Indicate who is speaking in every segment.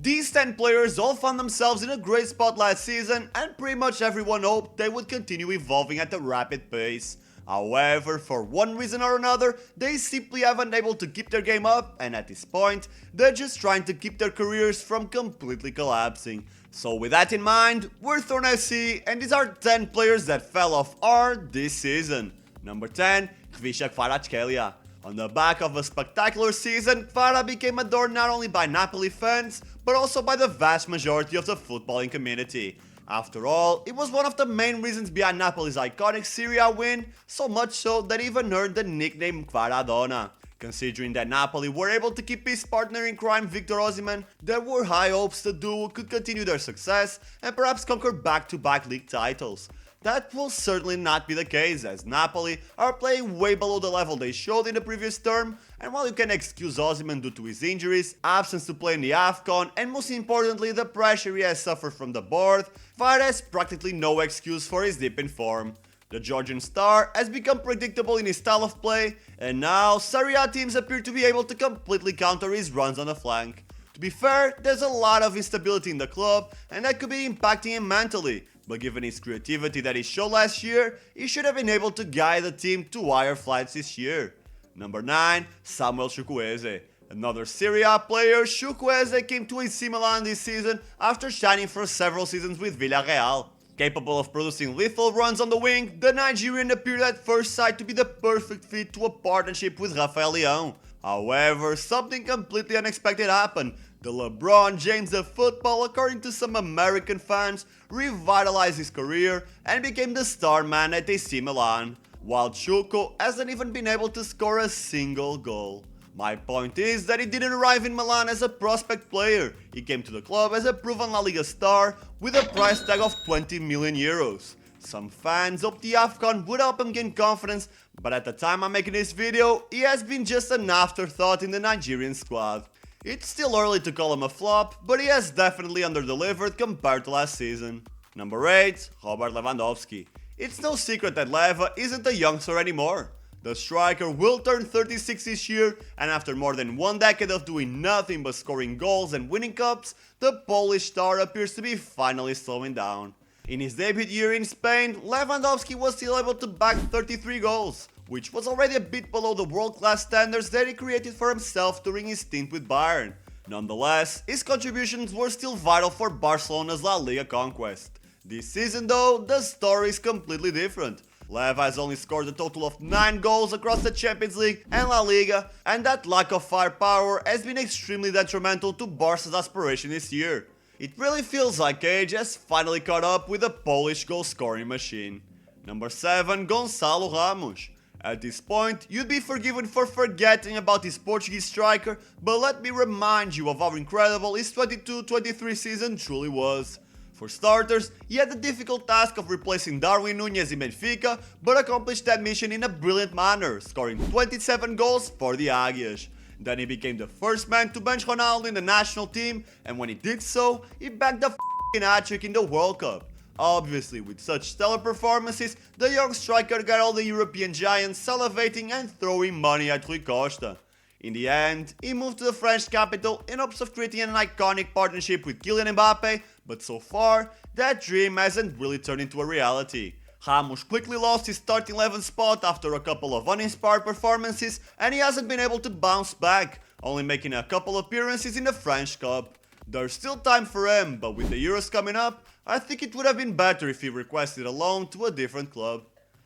Speaker 1: These 10 players all found themselves in a great spot last season, and pretty much everyone hoped they would continue evolving at a rapid pace. However, for one reason or another, they simply haven't been able to keep their game up, and at this point, they're just trying to keep their careers from completely collapsing. So with that in mind, we're Thorn FC, and these are 10 players that fell off hard this season. Number 10, Kvicha Kvaratskhelia. On the back of a spectacular season, Kvara became adored not only by Napoli fans, but also by the vast majority of the footballing community. After all, it was one of the main reasons behind Napoli's iconic Serie A win, so much so that it even earned the nickname Kvaradona. Considering that Napoli were able to keep his partner in crime Victor Osimhen, there were high hopes the duo could continue their success and perhaps conquer back-to-back league titles. That will certainly not be the case, as Napoli are playing way below the level they showed in the previous term, and while you can excuse Osimhen due to his injuries, absence to play in the AFCON, and most importantly the pressure he has suffered from the board, Kvara has practically no excuse for his dip in form. The Georgian star has become predictable in his style of play, and now Serie A teams appear to be able to completely counter his runs on the flank. To be fair, there's a lot of instability in the club, and that could be impacting him mentally, but given his creativity that he showed last year, he should have been able to guide the team to higher flights this year. Number 9, Samuel Chukwueze. Another Serie A player, Chukwueze came to AC Milan this season after shining for several seasons with Villarreal. Capable of producing lethal runs on the wing, the Nigerian appeared at first sight to be the perfect fit to a partnership with Rafael Leon. However, something completely unexpected happened. The LeBron James of football, according to some American fans, revitalized his career and became the star man at AC Milan, while Chukwu hasn't even been able to score a single goal. My point is that he didn't arrive in Milan as a prospect player, he came to the club as a proven La Liga star with a price tag of 20 million euros. Some fans hoped the AFCON would help him gain confidence, but at the time I'm making this video, he has been just an afterthought in the Nigerian squad. It's still early to call him a flop, but he has definitely underdelivered compared to last season. Number 8, Robert Lewandowski. It's no secret that Leva isn't a youngster anymore. The striker will turn 36 this year, and after more than one decade of doing nothing but scoring goals and winning cups, the Polish star appears to be finally slowing down. In his debut year in Spain, Lewandowski was still able to bag 33 goals, which was already a bit below the world-class standards that he created for himself during his stint with Bayern. Nonetheless, his contributions were still vital for Barcelona's La Liga conquest. This season though, the story is completely different. Leva has only scored a total of 9 goals across the Champions League and La Liga, and that lack of firepower has been extremely detrimental to Barca's aspiration this year. It really feels like age has finally caught up with the Polish goal-scoring machine. Number 7, Gonzalo Ramos. At this point, you'd be forgiven for forgetting about his Portuguese striker, but let me remind you of how incredible his 22-23 season truly was. For starters, he had the difficult task of replacing Darwin Núñez in Benfica, but accomplished that mission in a brilliant manner, scoring 27 goals for the Águias. Then he became the first man to bench Ronaldo in the national team, and when he did so, he bagged a f***ing hat-trick in the World Cup. Obviously, with such stellar performances, the young striker got all the European giants salivating and throwing money at Rui Costa. In the end, he moved to the French capital in hopes of creating an iconic partnership with Kylian Mbappe, but so far, that dream hasn't really turned into a reality. Ramos quickly lost his starting 11 spot after a couple of uninspired performances, and he hasn't been able to bounce back, only making a couple appearances in the French Cup. There's still time for him, but with the Euros coming up, I think it would have been better if he requested a loan to a different club.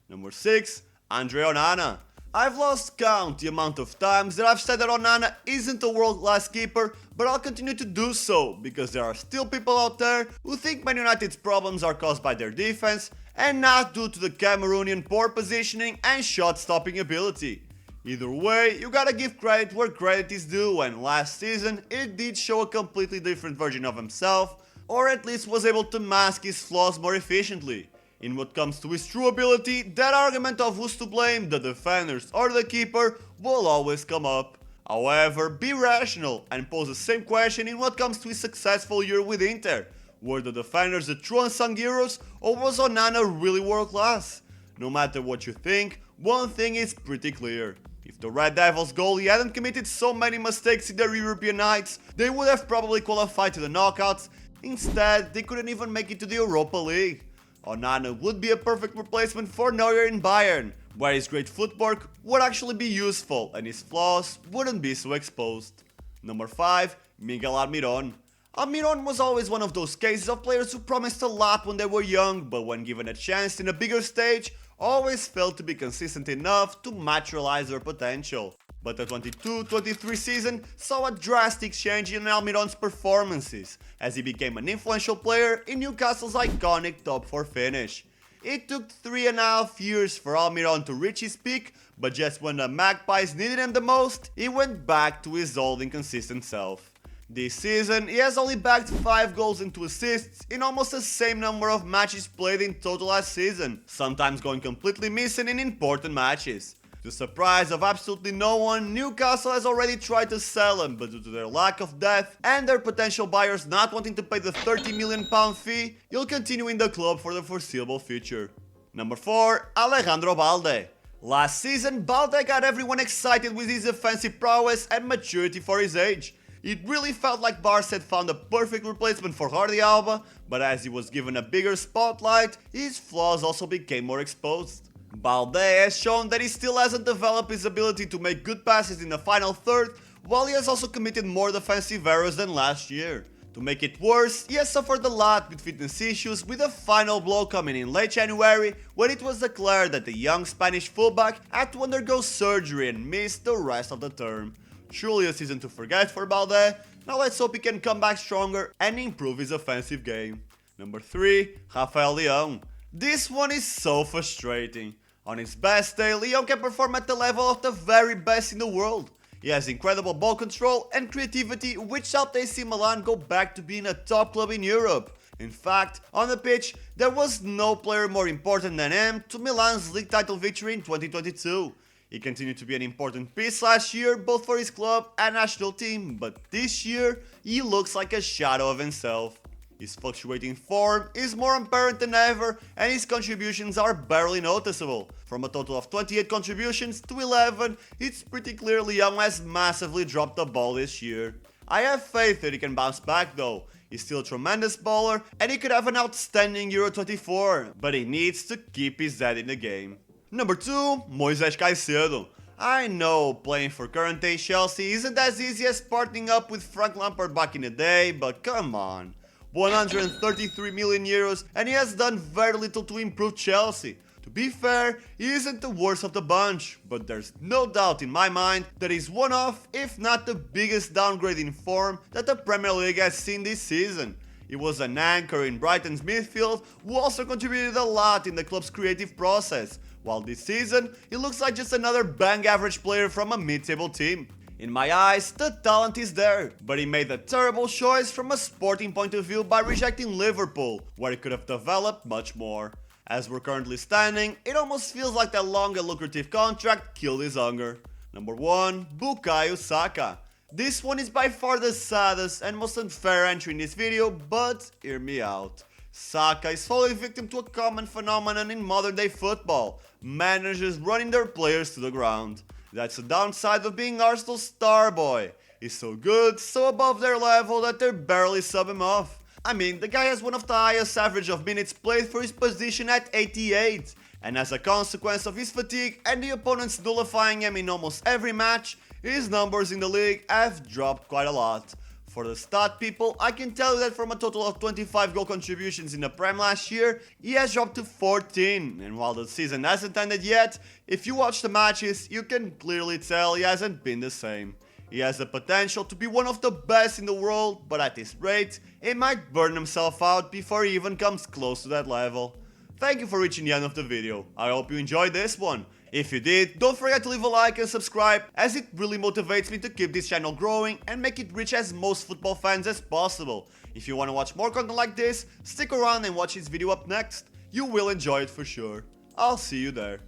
Speaker 1: Number 6, Andre Onana. I've lost count the amount of times that I've said that Onana isn't a world-class keeper, but I'll continue to do so, because there are still people out there who think Man United's problems are caused by their defense, and not due to the Cameroonian poor positioning and shot-stopping ability. Either way, you gotta give credit where credit is due, and last season it did show a completely different version of himself, or at least was able to mask his flaws more efficiently. In what comes to his true ability, that argument of who's to blame, the defenders or the keeper, will always come up. However, be rational and pose the same question in what comes to his successful year with Inter. Were the defenders the true unsung heroes, or was Onana really world class? No matter what you think, one thing is pretty clear. If the Red Devils goalie hadn't committed so many mistakes in their European nights, they would have probably qualified to the knockouts. Instead, they couldn't even make it to the Europa League. Onana would be a perfect replacement for Neuer in Bayern, where his great footwork would actually be useful and his flaws wouldn't be so exposed. Number 5. Miguel Almiron. Almiron was always one of those cases of players who promised a lot when they were young, but when given a chance in a bigger stage, always failed to be consistent enough to materialize their potential. But the 22-23 season saw a drastic change in Almiron's performances, as he became an influential player in Newcastle's iconic top 4 finish. It took 3.5 years for Almiron to reach his peak, but just when the Magpies needed him the most, he went back to his old inconsistent self. This season, he has only bagged 5 goals and 2 assists in almost the same number of matches played in total last season, sometimes going completely missing in important matches. To the surprise of absolutely no one, Newcastle has already tried to sell him, but due to their lack of depth and their potential buyers not wanting to pay the £30 million fee, he'll continue in the club for the foreseeable future. Number 4. Alejandro Balde. Last season, Balde got everyone excited with his offensive prowess and maturity for his age. It really felt like Barca had found a perfect replacement for Jordi Alba, but as he was given a bigger spotlight, his flaws also became more exposed. Balde has shown that he still hasn't developed his ability to make good passes in the final third, while he has also committed more defensive errors than last year. To make it worse, he has suffered a lot with fitness issues, with a final blow coming in late January when it was declared that the young Spanish fullback had to undergo surgery and miss the rest of the term. Truly a season to forget for Balde. Now let's hope he can come back stronger and improve his offensive game. Number 3. Rafael Leon. This one is so frustrating. On his best day, Leon can perform at the level of the very best in the world. He has incredible ball control and creativity, which helped AC Milan go back to being a top club in Europe. In fact, on the pitch, there was no player more important than him to Milan's league title victory in 2022. He continued to be an important piece last year, both for his club and national team, but this year, he looks like a shadow of himself. His fluctuating form is more apparent than ever, and his contributions are barely noticeable. From a total of 28 contributions to 11, it's pretty clear Leon has massively dropped the ball this year. I have faith that he can bounce back though. He's still a tremendous baller, and he could have an outstanding Euro 24, but he needs to keep his head in the game. Number 2. Moises Caicedo. I know playing for current day Chelsea isn't as easy as partnering up with Frank Lampard back in the day, but come on. 133 million euros, and he has done very little to improve Chelsea. To be fair, he isn't the worst of the bunch, but there's no doubt in my mind that he's one of, if not the biggest downgrade in form that the Premier League has seen this season. He was an anchor in Brighton's midfield who also contributed a lot in the club's creative process, while this season he looks like just another bang average player from a mid-table team. In my eyes, the talent is there, but he made a terrible choice from a sporting point of view by rejecting Liverpool, where he could have developed much more. As we're currently standing, it almost feels like that long and lucrative contract killed his hunger. Number 1. Bukayo Saka. This one is by far the saddest and most unfair entry in this video, but hear me out. Saka is falling victim to a common phenomenon in modern day football: managers running their players to the ground. That's the downside of being Arsenal's star boy. He's so good, so above their level that they're barely sub him off. I mean, the guy has one of the highest average of minutes played for his position at 88, and as a consequence of his fatigue and the opponents nullifying him in almost every match, his numbers in the league have dropped quite a lot. For the stat people, I can tell you that from a total of 25 goal contributions in the Prem last year, he has dropped to 14, and while the season hasn't ended yet, if you watch the matches, you can clearly tell he hasn't been the same. He has the potential to be one of the best in the world, but at this rate, he might burn himself out before he even comes close to that level. Thank you for reaching the end of the video. I hope you enjoyed this one. If you did, don't forget to leave a like and subscribe, as it really motivates me to keep this channel growing and make it reach as most football fans as possible. If you want to watch more content like this, stick around and watch this video up next. You will enjoy it for sure. I'll see you there.